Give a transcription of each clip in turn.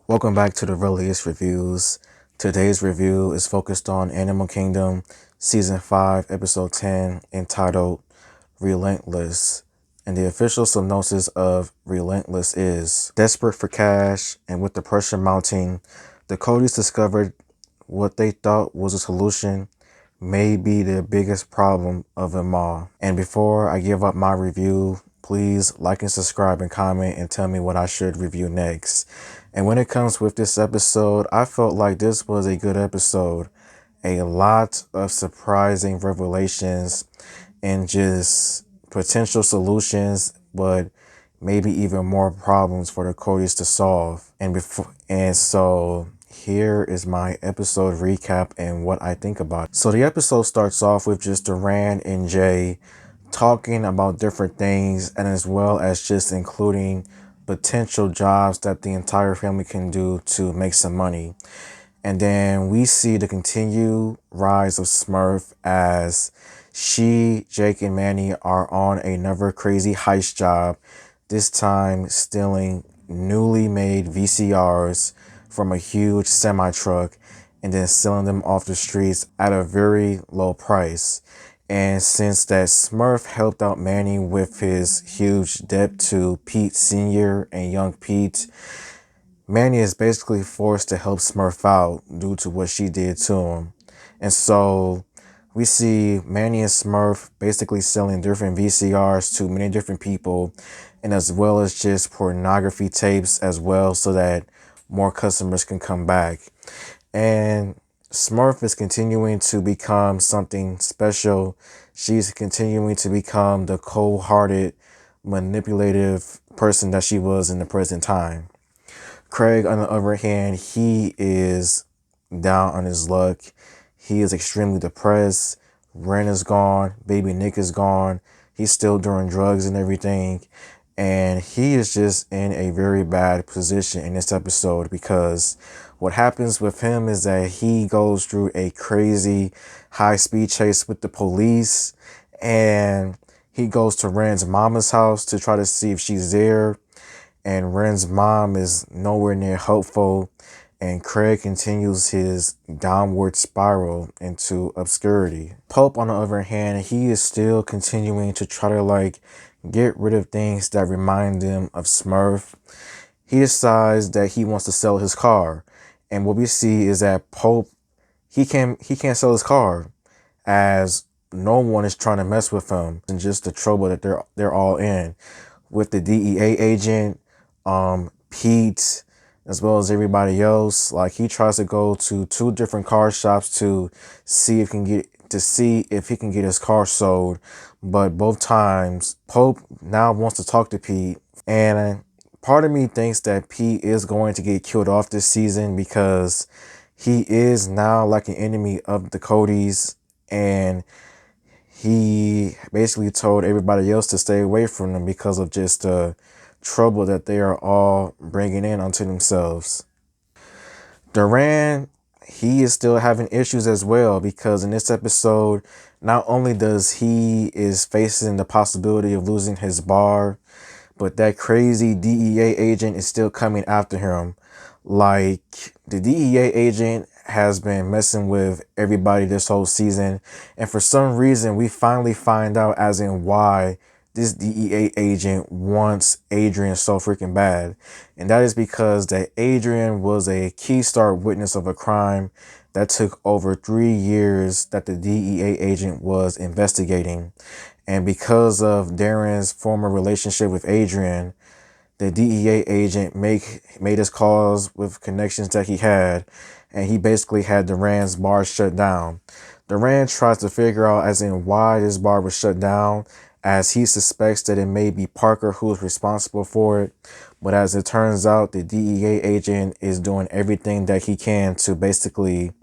Welcome back to the Relentless Reviews. Today's review is focused on Animal Kingdom Season 5, Episode 10, entitled Relentless. And the official synopsis of Relentless is: desperate for cash and with the pressure mounting, the Codys discovered what they thought was a solution may be the biggest problem of them all. And before I give up my review, please like and subscribe and comment and tell me what I should review next. And when it comes with this episode, I felt like this was a good episode. A lot of surprising revelations and just potential solutions, but maybe even more problems for the Codys to solve. So here is my episode recap and what I think about it. So the episode starts off with just Deran and Jay talking about different things, and as well as just including potential jobs that the entire family can do to make some money. And then we see the continued rise of Smurf as Jake, and Manny are on another crazy heist job, this time stealing newly made VCRs from a huge semi-truck and then selling them off the streets at a very low price. And since that Smurf helped out Manny with his huge debt to Pete Sr. and young Pete, Manny is basically forced to help Smurf out due to what she did to him. And so we see Manny and Smurf basically selling different VCRs to many different people, and as well as just pornography tapes as well, so that more customers can come back. And Smurf is continuing to become something special. She's continuing to become the cold-hearted, manipulative person that she was in the present time. Craig, on the other hand, he is down on his luck. He is extremely depressed. Ren is gone. Baby Nick is gone. He's still doing drugs and everything. And he is just in a very bad position in this episode, because what happens with him is that he goes through a crazy high-speed chase with the police, and he goes to Ren's mama's house to try to see if she's there. And Ren's mom is nowhere near helpful, and Craig continues his downward spiral into obscurity. Pope, on the other hand, he is still continuing to try to get rid of things that remind him of Smurf. He decides that he wants to sell his car, and what we see is that Pope, he can't sell his car, as no one is trying to mess with him, and just the trouble that they're all in with the DEA agent, Pete, as well as everybody else. He tries to go to 2 different car shops to see if he can get his car sold, but both times Pope now wants to talk to Pete, and part of me thinks that Pete is going to get killed off this season, because he is now like an enemy of the Codys, and he basically told everybody else to stay away from them because of just the trouble that they are all bringing in onto themselves. Deran, he is still having issues as well, because in this episode, not only does he is facing the possibility of losing his bar, but that crazy DEA agent is still coming after him. The DEA agent has been messing with everybody this whole season, and for some reason we finally find out as in why this DEA agent wants Adrian so freaking bad. And that is because that Adrian was a key star witness of a crime that took over 3 years that the DEA agent was investigating. And because of Deran's former relationship with Adrian, the DEA agent made his calls with connections that he had, and he basically had Deran's bar shut down. Deran tries to figure out as in why this bar was shut down, as he suspects that it may be Parker who is responsible for it. But as it turns out, the DEA agent is doing everything that he can to basically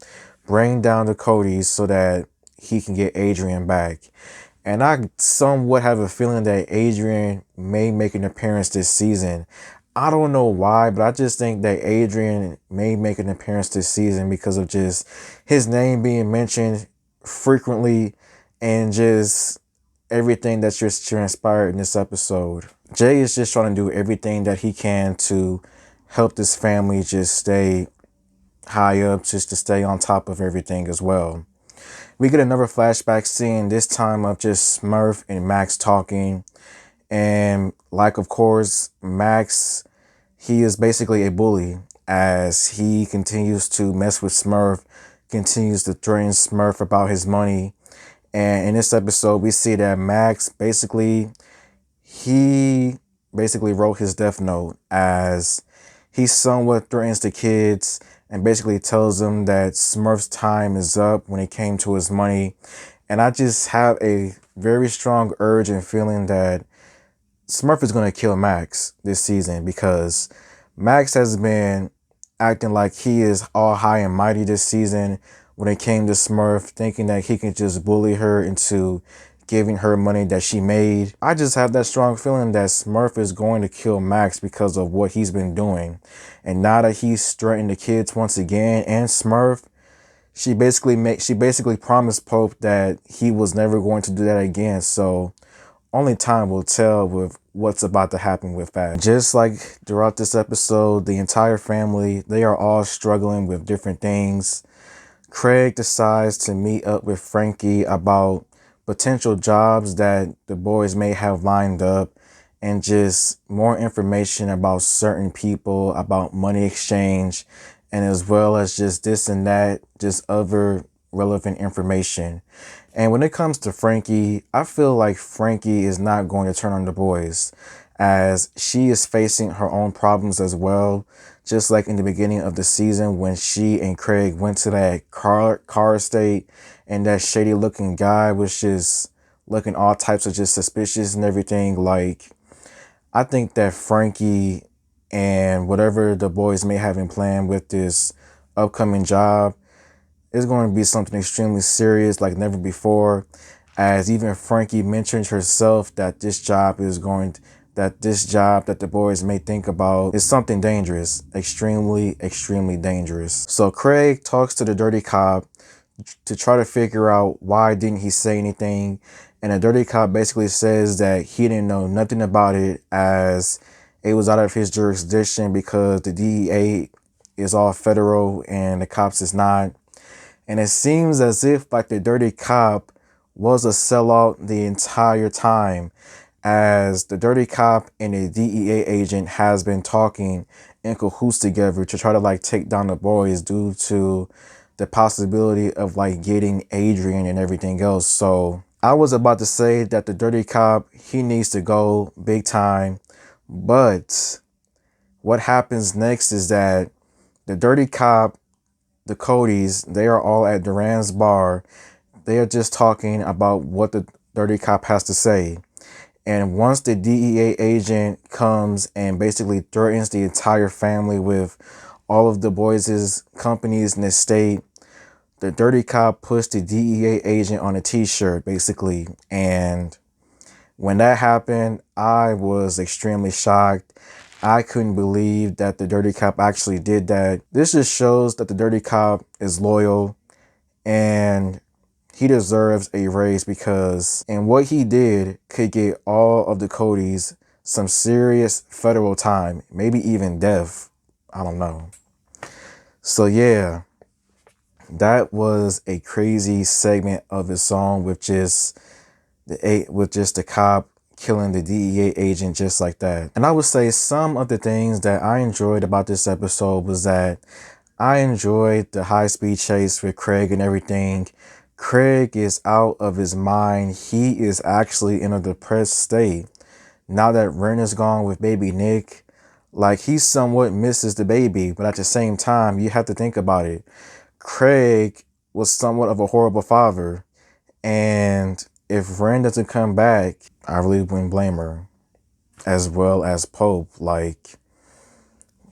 bring down the Codys so that he can get Adrian back. And I somewhat have a feeling that Adrian may make an appearance this season. I don't know why, but I just think that Adrian may make an appearance this season because of just his name being mentioned frequently, and just everything that's just transpired in this episode. Jay is just trying to do everything that he can to helped his family just stay high up, just to stay on top of everything as well. We get another flashback scene, this time of just Smurf and Max talking. And like, of course, Max, he is basically a bully as he continues to mess with Smurf, continues to threaten Smurf about his money. And in this episode, we see that Max he basically wrote his death note as he somewhat threatens the kids and basically tells them that Smurf's time is up when it came to his money. And I just have a very strong urge and feeling that Smurf is going to kill Max this season, because Max has been acting like he is all high and mighty this season when it came to Smurf, thinking that he can just bully her into giving her money that she made. I just have that strong feeling that Smurf is going to kill Max because of what he's been doing. And now that he's threatening the kids once again and Smurf, she basically promised Pope that he was never going to do that again. So only time will tell with what's about to happen with that. Just like throughout this episode, the entire family, they are all struggling with different things. Craig decides to meet up with Frankie about potential jobs that the boys may have lined up, and just more information about certain people, about money exchange, and as well as just this and that, just other relevant information. And when it comes to Frankie, I feel like Frankie is not going to turn on the boys, as she is facing her own problems as well. Just like in the beginning of the season when she and Craig went to that car estate, and that shady looking guy was just looking all types of just suspicious and everything. Like, I think that Frankie and whatever the boys may have in plan with this upcoming job is going to be something extremely serious like never before, as even Frankie mentioned herself that this job that the boys may think about is something dangerous, extremely dangerous. So Craig talks to the Dirty Cop to try to figure out why didn't he say anything, and the Dirty Cop basically says that he didn't know nothing about it, as it was out of his jurisdiction because the DEA is all federal and the cops is not. And it seems as if like the Dirty Cop was a sellout the entire time, as the Dirty Cop and the DEA agent has been talking in cahoots together to try to like take down the boys due to the possibility of like getting Adrian and everything else. So I was about to say that the Dirty Cop, he needs to go big time. But what happens next is that the Dirty Cop, the Codys, they are all at Deran's bar. They are just talking about what the Dirty Cop has to say. And once the DEA agent comes and basically threatens the entire family with all of the boys' companies in the state, the Dirty Cop puts the DEA agent on a t-shirt, basically. And when that happened, I was extremely shocked. I couldn't believe that the Dirty Cop actually did that. This just shows that the Dirty Cop is loyal, and he deserves a raise, because and what he did could get all of the Codys some serious federal time, maybe even death. I don't know. So yeah, that was a crazy segment of his song with just the cop killing the DEA agent just like that. And I would say some of the things that I enjoyed about this episode was that I enjoyed the high-speed chase with Craig and everything. Craig is out of his mind. He is actually in a depressed state. Now that Ren is gone with baby Nick, like, he somewhat misses the baby, but at the same time, you have to think about it. Craig was somewhat of a horrible father, and if Ren doesn't come back, I really wouldn't blame her. As well as Pope, like,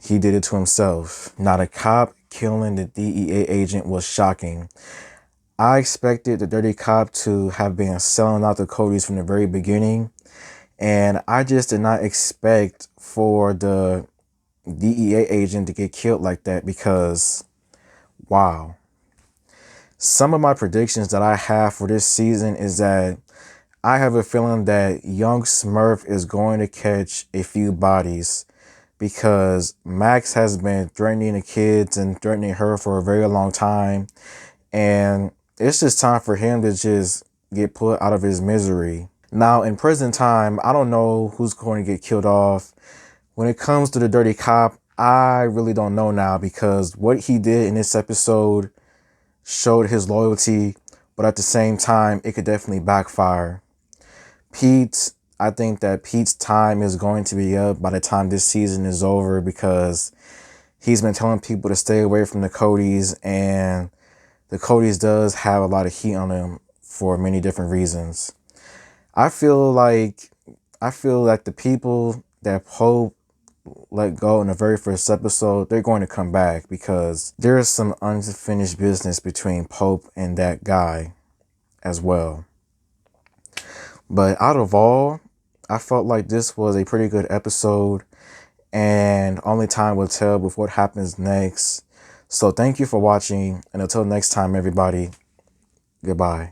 he did it to himself. Now, the cop killing the DEA agent was shocking. I expected the Dirty Cop to have been selling out the Codys from the very beginning, and I just did not expect for the DEA agent to get killed like that, because, wow. Some of my predictions that I have for this season is that I have a feeling that young Smurf is going to catch a few bodies because Max has been threatening the kids and threatening her for a very long time. And it's just time for him to just get put out of his misery. Now, in prison time, I don't know who's going to get killed off. When it comes to the Dirty Cop, I really don't know now, because what he did in this episode showed his loyalty, but at the same time, it could definitely backfire. Pete, I think that Pete's time is going to be up by the time this season is over, because he's been telling people to stay away from the Codys, and the Codys does have a lot of heat on them for many different reasons. I feel like the people that Pope let go in the very first episode, they're going to come back, because there is some unfinished business between Pope and that guy as well. But out of all, I felt like this was a pretty good episode, and only time will tell with what happens next. So thank you for watching, and until next time, everybody, goodbye.